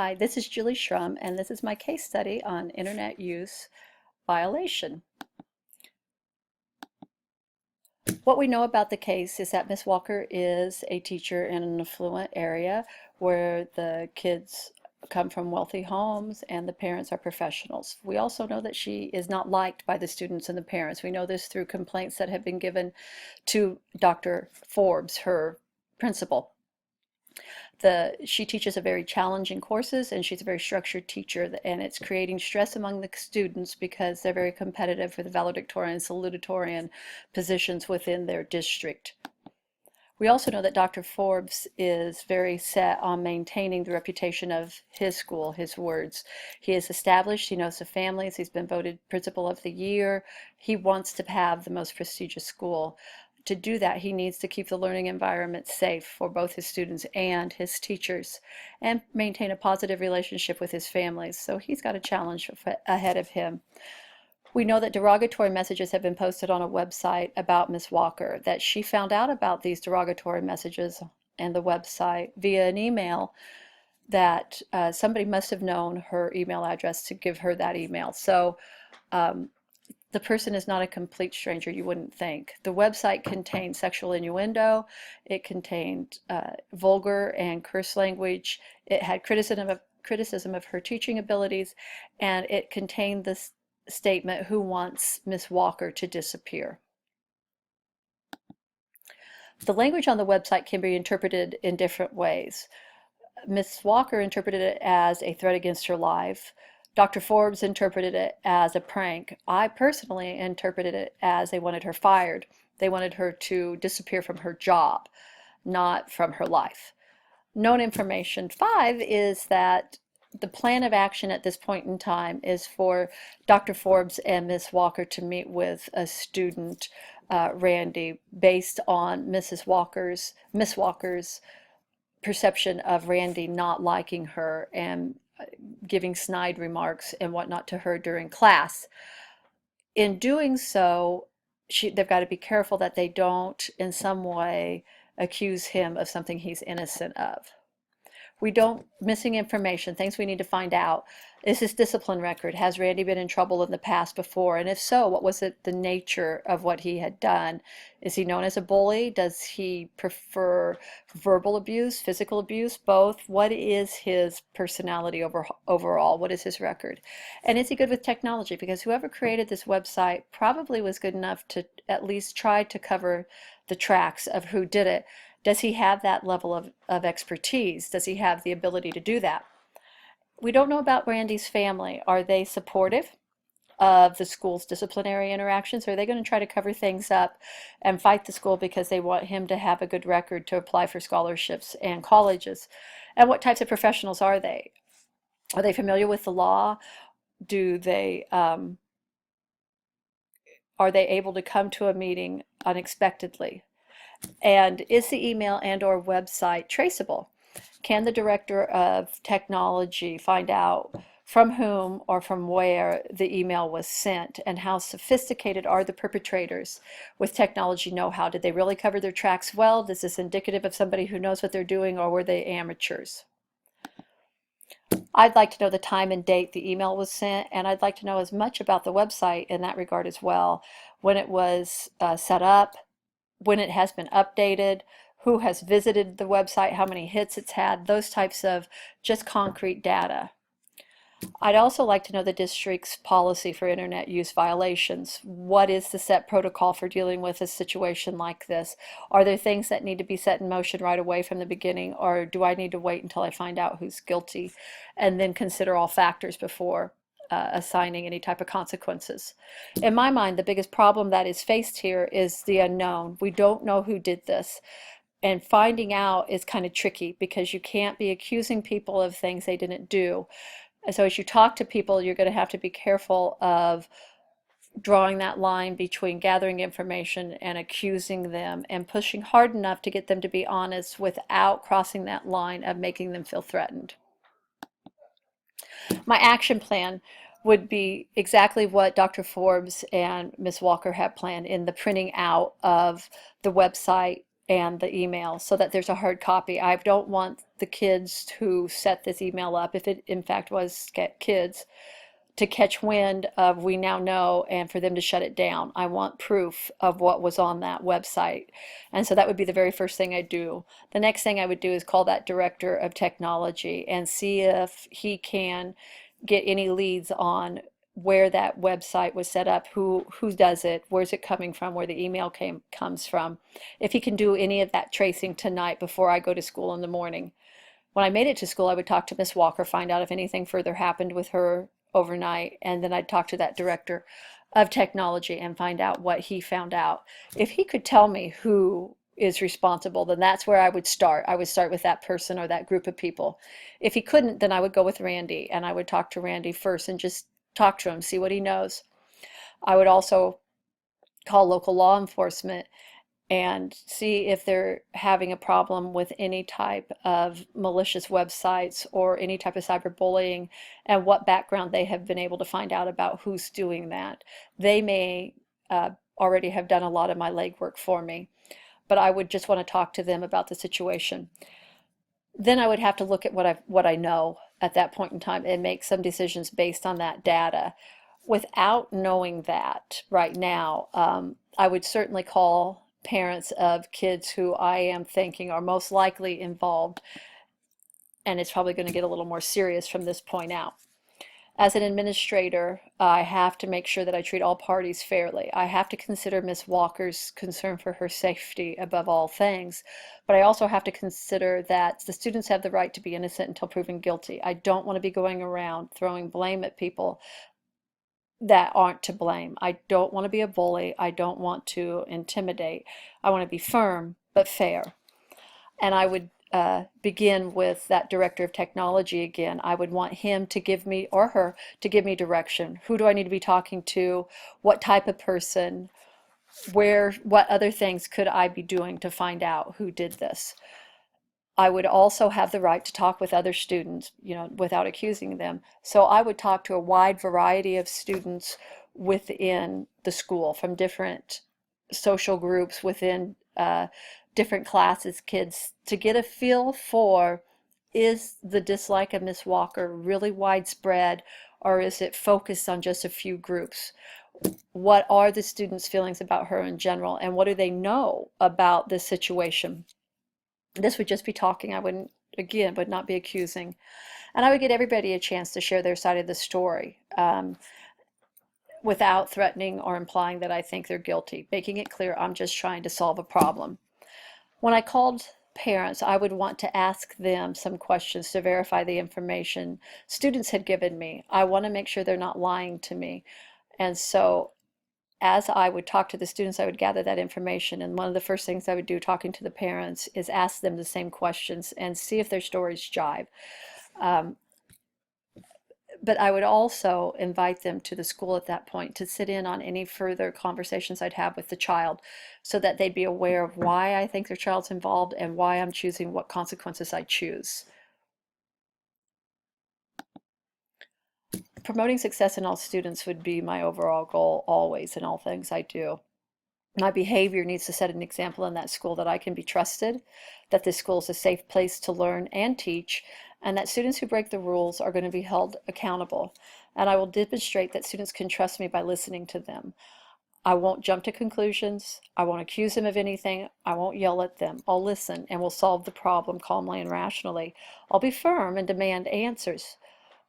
Hi, this is Julie Schrum, and this is my case study on internet use violation. What we know about the case is that Ms. Walker is a teacher in an affluent area where the kids come from wealthy homes and the parents are professionals. We also know that she is not liked by the students and the parents. We know this through complaints that have been given to Dr. Forbes, her principal. She teaches a very challenging courses, and she's a very structured teacher, and it's creating stress among the students because they're very competitive for the valedictorian and salutatorian positions within their district. We also know that Dr. Forbes is very set on maintaining the reputation of his school, his words. He is established, he knows the families, he's been voted Principal of the Year. He wants to have the most prestigious school. To do that, he needs to keep the learning environment safe for both his students and his teachers and maintain a positive relationship with his families. So he's got a challenge ahead of him. We know that derogatory messages have been posted on a website about Ms. Walker, that she found out about these derogatory messages and the website via an email that somebody must have known her email address to give her that email. So the person is not a complete stranger, you wouldn't think. The website contained sexual innuendo, it contained vulgar and curse language, it had criticism of her teaching abilities, and it contained this statement, "Who wants Miss Walker to disappear?" The language on the website can be interpreted in different ways. Miss Walker interpreted it as a threat against her life. Dr. Forbes interpreted it as a prank. I personally interpreted it as they wanted her fired. They wanted her to disappear from her job, not from her life. Known information 5 is that the plan of action at this point in time is for Dr. Forbes and Ms. Walker to meet with a student, Randy, based on Miss Walker's perception of Randy not liking her and giving snide remarks and whatnot to her during class. In doing so, they've got to be careful that they don't in some way accuse him of something he's innocent of. Missing information, things we need to find out. Is his discipline record? Has Randy been in trouble in the past before? And if so, what was the nature of what he had done? Is he known as a bully? Does he prefer verbal abuse, physical abuse, both? What is his personality overall? What is his record? And is he good with technology? Because whoever created this website probably was good enough to at least try to cover the tracks of who did it. Does he have that level of expertise? Does he have the ability to do that? We don't know about Randy's family. Are they supportive of the school's disciplinary interactions? Or are they going to try to cover things up and fight the school because they want him to have a good record to apply for scholarships and colleges? And what types of professionals are they? Are they familiar with the law? Are they able to come to a meeting unexpectedly? And is the email and/or website traceable? Can the director of technology find out from whom or from where the email was sent, and how sophisticated are the perpetrators with technology know-how? Did they really cover their tracks well? Is this indicative of somebody who knows what they're doing, or were they amateurs? I'd like to know the time and date the email was sent, and I'd like to know as much about the website in that regard as well. When it was set up, when it has been updated, who has visited the website, how many hits it's had, those types of just concrete data. I'd also like to know the district's policy for internet use violations. What is the set protocol for dealing with a situation like this? Are there things that need to be set in motion right away from the beginning, or do I need to wait until I find out who's guilty and then consider all factors before assigning any type of consequences? In my mind, the biggest problem that is faced here is the unknown. We don't know who did this. And finding out is kind of tricky because you can't be accusing people of things they didn't do. And so as you talk to people, you're going to have to be careful of drawing that line between gathering information and accusing them, and pushing hard enough to get them to be honest without crossing that line of making them feel threatened. My action plan would be exactly what Dr. Forbes and Ms. Walker have planned in the printing out of the website and the email so that there's a hard copy. I don't want the kids who set this email up, if it in fact was kids, to catch wind of "we now know" and for them to shut it down. I want proof of what was on that website. And so that would be the very first thing I'd do. The next thing I would do is call that director of technology and see if he can get any leads on where that website was set up, who does it, where's it coming from, where the email comes from. If he can do any of that tracing tonight before I go to school in the morning. When I made it to school, I would talk to Miss Walker, find out if anything further happened with her overnight, and then I'd talk to that director of technology and find out what he found out. If he could tell me who is responsible, then that's where I would start. I would start with that person or that group of people. If he couldn't, then I would go with Randy, and I would talk to Randy first and just talk to him, see what he knows. I would also call local law enforcement and see if they're having a problem with any type of malicious websites or any type of cyberbullying, and what background they have been able to find out about who's doing that. They may already have done a lot of my legwork for me, but I would just want to talk to them about the situation. Then I would have to look at what I know at that point in time and make some decisions based on that data. Without knowing that right now, I would certainly call parents of kids who I am thinking are most likely involved, and it's probably going to get a little more serious from this point out. As an administrator, I have to make sure that I treat all parties fairly. I have to consider Miss Walker's concern for her safety above all things, but I also have to consider that the students have the right to be innocent until proven guilty. I don't want to be going around throwing blame at people that aren't to blame. I don't want to be a bully. I don't want to intimidate. I want to be firm but fair. And I would begin with that director of technology again. I would want him to give me, or her, to give me direction. Who do I need to be talking to? What type of person? Where, what other things could I be doing to find out who did this? I would also have the right to talk with other students, without accusing them. So I would talk to a wide variety of students within the school, from different social groups within different classes, kids, to get a feel for, is the dislike of Miss Walker really widespread, or is it focused on just a few groups? What are the students' feelings about her in general, and what do they know about this situation? This would just be talking. I wouldn't, again, would not be accusing. And I would get everybody a chance to share their side of the story, without threatening or implying that I think they're guilty, making it clear I'm just trying to solve a problem. When I called parents, I would want to ask them some questions to verify the information students had given me. I want to make sure they're not lying to me. And so as I would talk to the students, I would gather that information. And one of the first things I would do talking to the parents is ask them the same questions and see if their stories jive. But I would also invite them to the school at that point to sit in on any further conversations I'd have with the child, so that they'd be aware of why I think their child's involved and why I'm choosing what consequences I choose. Promoting success in all students would be my overall goal always in all things I do. My behavior needs to set an example in that school that I can be trusted, that this school is a safe place to learn and teach, and that students who break the rules are going to be held accountable. And I will demonstrate that students can trust me by listening to them. I won't jump to conclusions. I won't accuse them of anything. I won't yell at them. I'll listen and will solve the problem calmly and rationally. I'll be firm and demand answers,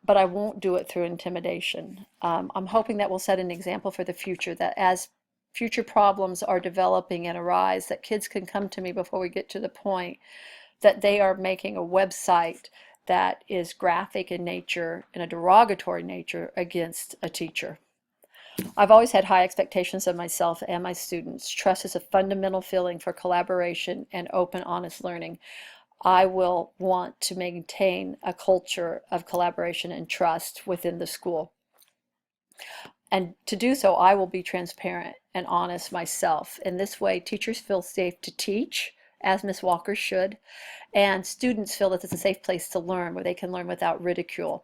but I won't do it through intimidation. I'm hoping that will set an example for the future, that as future problems are developing and arise, that kids can come to me before we get to the point that they are making a website that is graphic in nature and a derogatory nature against a teacher. I've always had high expectations of myself and my students. Trust is a fundamental feeling for collaboration and open, honest learning. I will want to maintain a culture of collaboration and trust within the school. And to do so, I will be transparent and honest myself. In this way, teachers feel safe to teach, as Miss Walker should, and students feel that it's a safe place to learn, where they can learn without ridicule.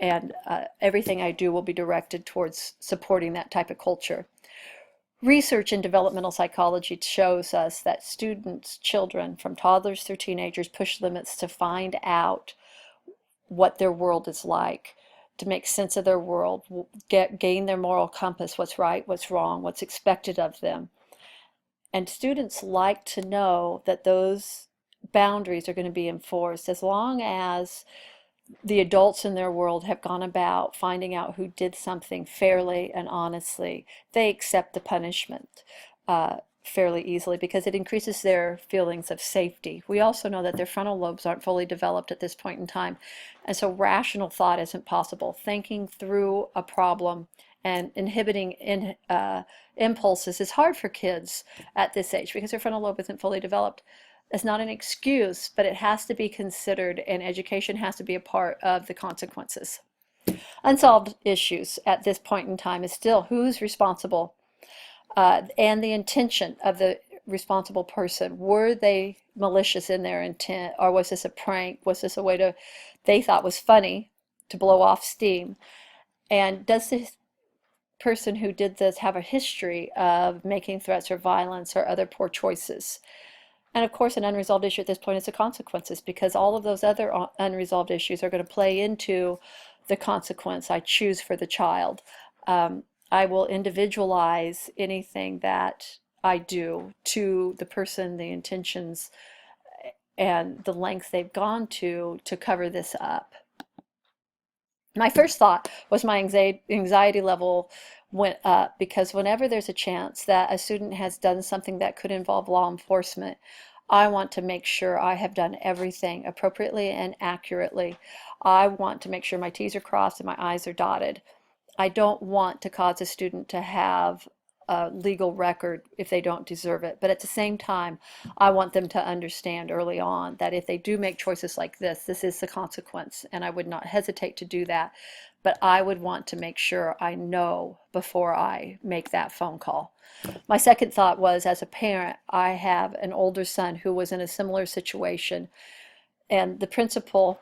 And everything I do will be directed towards supporting that type of culture. Research in developmental psychology shows us that students, children, from toddlers through teenagers, push limits to find out what their world is like, to make sense of their world, gain their moral compass, what's right, what's wrong, what's expected of them. And students like to know that those boundaries are going to be enforced as long as the adults in their world have gone about finding out who did something fairly and honestly. They accept the punishment fairly easily because it increases their feelings of safety. We also know that their frontal lobes aren't fully developed at this point in time, and so rational thought isn't possible. Thinking through a problem and inhibiting impulses is hard for kids at this age because their frontal lobe isn't fully developed. It's not an excuse, but it has to be considered, and education has to be a part of the consequences. Unsolved issues at this point in time is still who's responsible and the intention of the responsible person. Were they malicious in their intent, or was this a prank? Was this a way to, they thought was funny, to blow off steam? And does this person who did this have a history of making threats or violence or other poor choices? And of course, an unresolved issue at this point is the consequences, because all of those other unresolved issues are going to play into the consequence I choose for the child. I will individualize anything that I do to the person, the intentions, and the lengths they've gone to cover this up. My first thought was my anxiety level went up because whenever there's a chance that a student has done something that could involve law enforcement, I want to make sure I have done everything appropriately and accurately. I want to make sure my T's are crossed and my I's are dotted. I don't want to cause a student to have a legal record if they don't deserve it. But at the same time, I want them to understand early on that if they do make choices like this is the consequence, and I would not hesitate to do that. But I would want to make sure I know before I make that phone call. My second thought was, as a parent, I have an older son who was in a similar situation, and the principal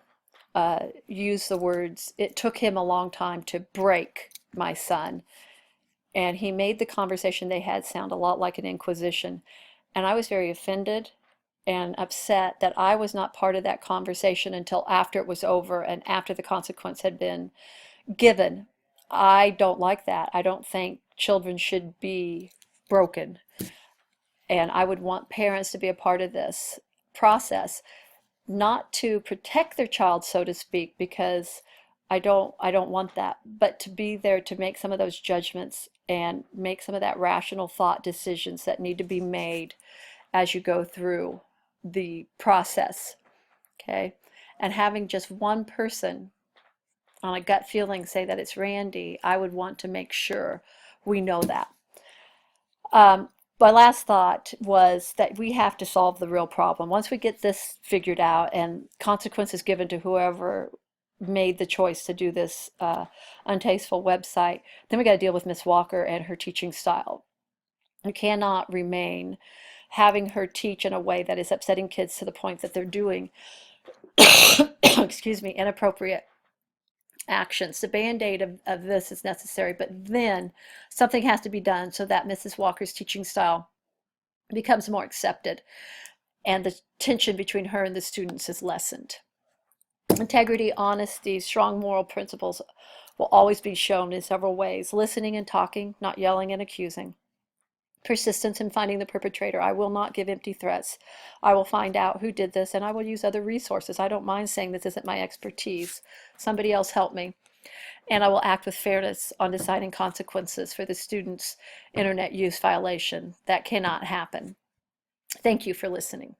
used the words, it took him a long time to break my son. And he made the conversation they had sound a lot like an inquisition. And I was very offended and upset that I was not part of that conversation until after it was over and after the consequence had been given. I don't like that. I don't think children should be broken. And I would want parents to be a part of this process, not to protect their child, so to speak, because I don't want that, but to be there to make some of those judgments and make some of that rational thought decisions that need to be made as you go through the process. Okay? And having just one person on a gut feeling say that it's Randy, I would want to make sure we know that. My last thought was that we have to solve the real problem. Once we get this figured out and consequences given to whoever made the choice to do this untasteful website, then we got to deal with Miss Walker and her teaching style. You cannot remain having her teach in a way that is upsetting kids to the point that they're doing, excuse me, inappropriate actions. The band-aid of this is necessary, but then something has to be done so that Mrs. Walker's teaching style becomes more accepted and the tension between her and the students is lessened. Integrity, honesty, strong moral principles will always be shown in several ways. Listening and talking, not yelling and accusing. Persistence in finding the perpetrator. I will not give empty threats. I will find out who did this, and I will use other resources. I don't mind saying this isn't my expertise. Somebody else help me. And I will act with fairness on deciding consequences for the student's internet use violation. That cannot happen. Thank you for listening.